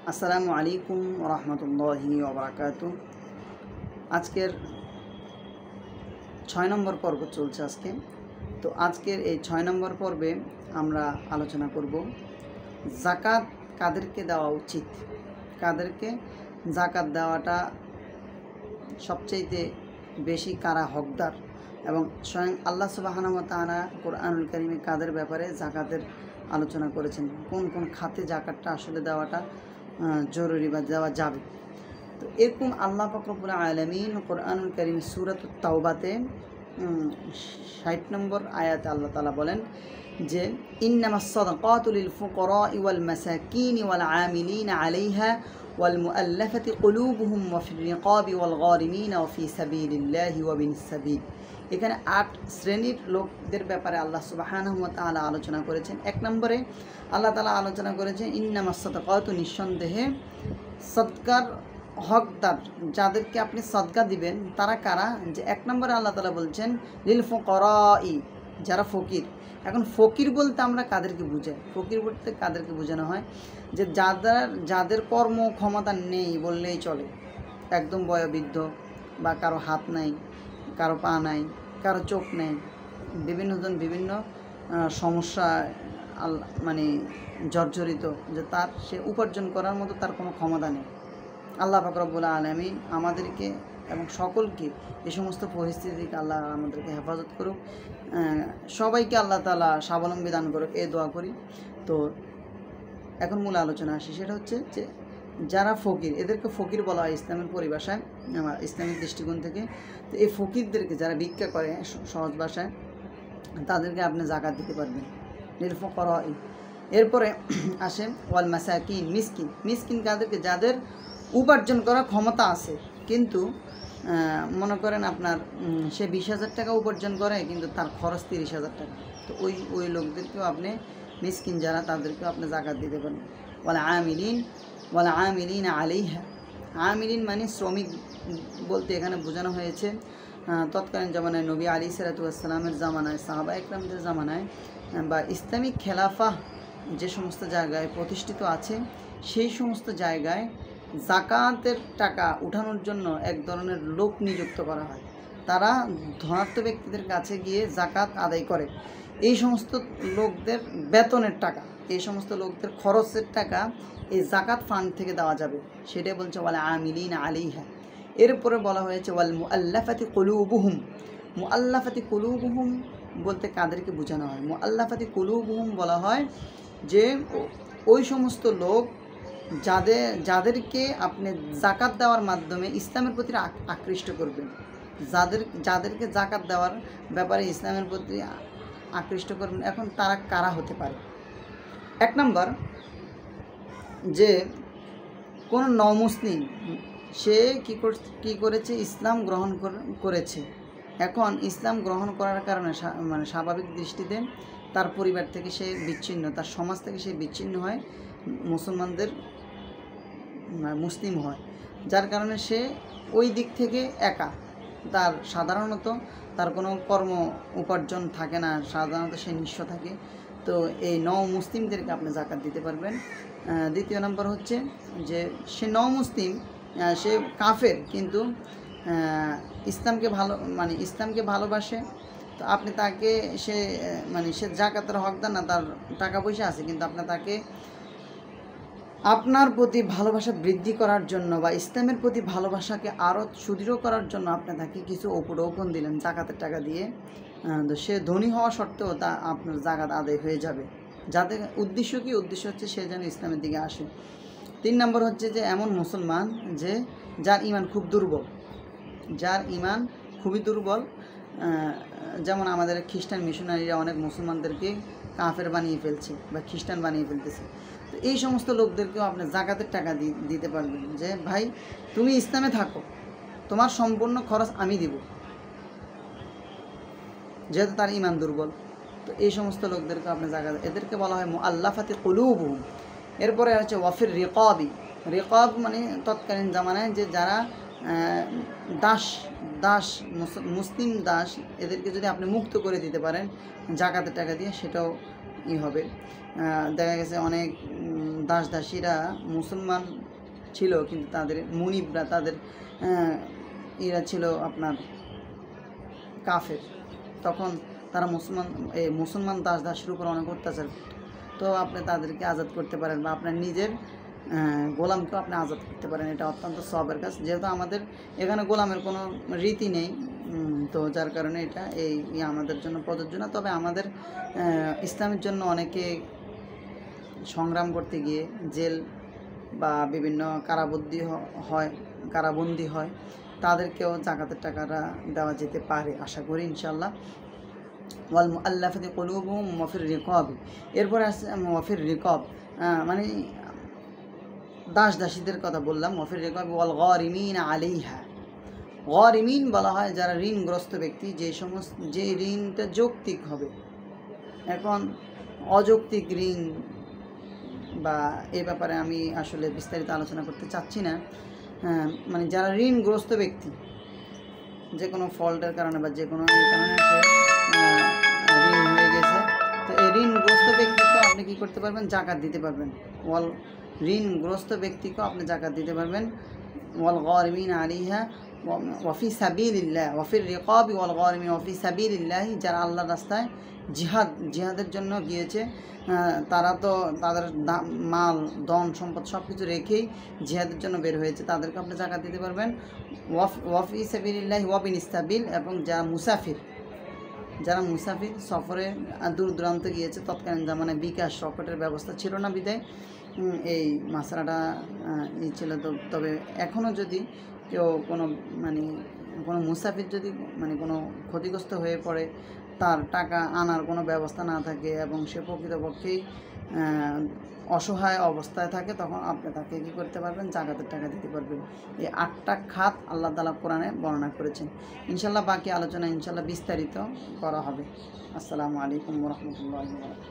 আসসালামু আলাইকুম রহমতুল্লাহি ওবরাকাতু। আজকের 6 নম্বর পর্ব চলছে আজকে। তো আজকের এই 6 নম্বর পর্বে আমরা আলোচনা করব জাকাত কাদেরকে দেওয়া উচিত, কাদেরকে জাকাত দেওয়াটা সবচেয়ে বেশি কারা হকদার, এবং স্বয়ং আল্লাহ সুবহানাহু ওয়া তাআলা কোরআনুল কারীমে কাদের ব্যাপারে জাকাতের আলোচনা করেছেন, কোন কোন খাতে জাকাতটা আসলে দেওয়াটা জরুরি বা দেওয়া যাবে। তো এরকম আল্লাহ পাক রব্বুল আলামিন কোরআনুল কারীম সূরাতুত তাওবাতে 60 নম্বর আয়াতে আল্লাহ তাআলা বলেন যে ইন্নামাস সাদাকাতু লিল ফুকারা'i ওয়াল মাসাকিনি ওয়াল আমিলিনা আলাইহা ওয়াল মুআল্লাফাতি কুলুবুহুম ওয়া ফির রিকাবি ওয়াল গারিমিনা ওয়া ফি সাবিলিল্লাহি ওয়া বিনিস সাবিল। এখানে 8 শ্রেণীর লোকদের ব্যাপারে আল্লাহ সুবহানাহু ওয়া তাআলা আলোচনা করেছেন। 1 নম্বরে আল্লাহ তাআলা আলোচনা করেছেন ইন্নামাস সাদাকাতু, নিঃসন্দেহে সদকার হকদার যাদেরকে আপনি সদকা দিবেন তারা কারা, যে 1 নম্বরে আল্লাহ তাআলা বলছেন লিল ফুকারা'i, যারা ফকির। এখন ফকির বলতে আমরা কাদেরকে বুঝাই? ফকির বলতে কাদেরকে বোঝানো হয় যে যাদের কর্ম ক্ষমতা নেই বললেই চলে, একদম বয়োবৃদ্ধ, বা কারো হাত নাই, কারো পা নাই, কারো চোখ নেই, বিভিন্নজন বিভিন্ন সমস্যা মানে জর্জরিত, যে সে উপার্জন করার মতো তার কোনো ক্ষমতা নেই। আল্লাহ পাক রব্বুল আলামিন আমাদেরকে এবং সকলকে এই সমস্ত পরিস্থিতি থেকে আল্লাহ আমাদেরকে হেফাজত করুক, সবাইকে আল্লাহ তাআলা স্বাবলম্বী দান করুক, এই দোয়া করি। তো এখন মূল আলোচনা আসি, সেটা হচ্ছে যে যারা ফকির, এদেরকে ফকির বলা হয় ইসলামের পরিভাষায়, ইসলামিক দৃষ্টিকোণ থেকে। তো এই ফকিরদেরকে যারা ভিক্ষা করে সহজ ভাষায়, তাদেরকে আপনি জাকাত দিতে পারবেন, লিল ফুকারা'i। এরপরে আসে ওয়াল মাসাকিন, মিসকিন। মিসকিন কাদেরকে? যাদের উপার্জন করার ক্ষমতা আছে, কিন্তু মনে করেন আপনার সে 20,000 টাকা উপার্জন করে, কিন্তু তার খরচ 30,000 টাকা। তো ওই লোকদেরকেও আপনি, মিসকিন যারা, তাদেরকেও আপনি জাকাত দিতে পারেন। ওয়াল আমিলিন আলাইহা। আমিলিন মানে শ্রমিক বলতে এখানে বোঝানো হয়েছে তৎকালীন জামানায় নবী আলাইহিসসালাতু ওয়াসসালামের জামানায়, সাহাবা একরামদের জামানায়, বা ইসলামিক খেলাফা যে সমস্ত জায়গায় প্রতিষ্ঠিত আছে, সেই সমস্ত জায়গায় জাকাতের টাকা উঠানোর জন্য এক ধরনের লোক নিযুক্ত করা হয়। তারা ধনাঢ্য ব্যক্তিদের কাছে গিয়ে জাকাত আদায় করে। এই সমস্ত লোকদের বেতনের টাকা, এই সমস্ত লোকদের খরচের টাকা এই জাকাত ফান্ড থেকে দেওয়া যাবে, সেটাই বলছে ওয়াল আমিলিনা আলাইহা। এরপরে বলা হয়েছে ওয়াল মুআল্লাফাতি কুলুবুহুম। মুআল্লাফাতি কুলুবুহুম বলতে কাদেরকে বোঝানো হয়? মুআল্লাফাতি কুলুবুহুম বলা হয় যে ওই সমস্ত লোক যাদেরকে আপনি জাকাত দেওয়ার মাধ্যমে ইসলামের প্রতি আকৃষ্ট করবেন, যাদেরকে জাকাত দেওয়ার ব্যাপারে ইসলামের প্রতি আকৃষ্ট করবেন। এখন তারা কারা হতে পারে? 1 নম্বর, যে কোনো নমুসলিম, সে কী করেছে? ইসলাম গ্রহণ করেছে। এখন ইসলাম গ্রহণ করার কারণে মানে স্বাভাবিক দৃষ্টিতে তার পরিবার থেকে সে বিচ্ছিন্ন, তার সমাজ থেকে সে বিচ্ছিন্ন হয়, মুসলিম হয়, যার কারণে সে ওই দিক থেকে একা। সাধারণত তার কোনো কর্ম উপার্জন থাকে না, সাধারণত সে নিঃস্ব থাকে। তো এই মুসলিমদেরকে আপনি জাকাত দিতে পারবেন। 2 নম্বর হচ্ছে যে সে মুসলিম, সে কাফের, কিন্তু ইসলামকে ভালোবাসে। তো আপনি তাকে, সে জাকাতের হকদার না, তার টাকা পয়সা আছে, কিন্তু আপনি তাকে আপনার প্রতি ভালোবাসা বৃদ্ধি করার জন্য বা ইসলামের প্রতি ভালোবাসাকে আরও সুদৃঢ় করার জন্য আপনি তাকে কিছু উপঢৌকন দিলেন জাকাতের টাকা দিয়ে। তো সে ধনী হওয়া সত্ত্বেও তা আপনার জাকাত আদায় হয়ে যাবে। যাদের উদ্দেশ্য কি? উদ্দেশ্য হচ্ছে সে যেন ইসলামের দিকে আসে। 3 নম্বর হচ্ছে যে এমন মুসলমান যার ঈমান খুব দুর্বল, যার ঈমান খুবই দুর্বল। যেমন আমাদের খ্রিস্টান মিশনারিরা অনেক মুসলমানদেরকে কাফের বানিয়ে ফেলছে বা খ্রিস্টান বানিয়ে ফেলতেছে। তো এই সমস্ত লোকদেরকেও আপনি জাকাতের টাকা দিতে পারবেন, যে ভাই তুমি ইসলামে থাকো, তোমার সম্পূর্ণ খরচ আমি দিব, যেহেতু তার ঈমান দুর্বল। তো এই সমস্ত লোকদেরকে আপনি জাকাত, এদেরকে বলা হয় মুআল্লাফাতি কুলুবুহুম। এরপরে হচ্ছে ওয়াফির রিকাবি। রিকাব মানে তৎকালীন জামানায় যে যারা মুসলিম দাস, এদেরকে যদি আপনি মুক্ত করে দিতে পারেন জাকাতের টাকা দিয়ে, সেটাও হবে। দেখা গেছে অনেক দাস দাসীরা মুসলমান ছিল, কিন্তু তাদের মুনিবরা তাদের এরা ছিল আপনার কাফের। তখন তারা মুসলমান দাস দাসের উপর অনেক অত্যাচার করত। তো আপনি তাদেরকে আজাদ করতে পারেন, বা আপনার নিজের গোলামকেও আপনি আজাদ করতে পারেন। এটা অত্যন্ত সওয়াবের কাজ, যেহেতু আমাদের এখানে গোলামের কোনো রীতি নেই, তো যার কারণে এটা আমাদের জন্য প্রযোজ্য না। তবে আমাদের ইসলামের জন্য অনেকে সংগ্রাম করতে গিয়ে জেল বা বিভিন্ন কারাবন্দি হয়, তাদেরকেও জাকাতের টাকাটা দেওয়া যেতে পারে আশা করি ইনশাআল্লাহ। ওয়াল মুআল্লাফাতি কুলুবুহুম ওয়া ফির রিকাব, এরপরে আসছে ওয়া ফির রিকাব, মানে দাস দাসীদের কথা বললাম। ওয়া ফির রিকাব ওয়াল গারিমিন আলাইহা, গারিমিন বলা হয় যারা ঋণগ্রস্ত ব্যক্তি, যে ঋণটা যৌক্তিক হবে। এখন অযৌক্তিক ঋণ বা এ ব্যাপারে আমি আসলে বিস্তারিত আলোচনা করতে চাচ্ছি না। মানে যারা ঋণগ্রস্ত ব্যক্তি, যে কোনো ফল্টের কারণে বা যে কোনো কারণে সে ঋণ হয়ে গেছে, তো এই ঋণগ্রস্ত ব্যক্তিকে আপনি কী করতে পারবেন? জাকাত দিতে পারবেন। ঋণগ্রস্ত ব্যক্তিকেও আপনি জাকাত দিতে পারবেন। ওয়াল গারিমিন আলাইহা ওয়া ফি সাবিলিল্লাহ ওয়া ফির রিকাবি ওয়াল গারিমিন ওয়া ফি সাবিলিল্লাহ, যারা আল্লাহর রাস্তায় জিহাদের জন্য গিয়েছে, তারা তো তাদের মাল ধন সম্পদ সব কিছু রেখেই জিহাদের জন্য বের হয়েছে, তাদেরকে আপনি জাকাত দিতে পারবেন। ওয়া ফি সাবিলিল্লাহ ওয়া বিন সাবিল, এবং যারা মুসাফির সফরে দূর দূরান্ত গিয়েছে, তৎকালীন জামানায় বিকাশ রকেটের ব্যবস্থা ছিল না, বিদায় এই মাসরাটা ছিল। তবে এখনও যদি কেউ কোনো মুসাফির যদি কোনো ক্ষতিগ্রস্ত হয়ে পড়ে, তার টাকা আনার কোনো ব্যবস্থা না থাকে এবং সে প্রকৃতপক্ষেই অসহায় অবস্থায় থাকে, তখন আপনি তাকে কী করতে পারবেন? জাকাতের টাকা দিতে পারবেন। এই 8টা খাত আল্লাহ তাআলা কোরআনে বর্ণনা করেছেন। ইনশাআল্লাহ বাকি আলোচনা ইনশাআল্লাহ বিস্তারিত করা হবে। আসসালামু আলাইকুম ওয়া রাহমাতুল্লাহি ওয়া বারাকাতুহু।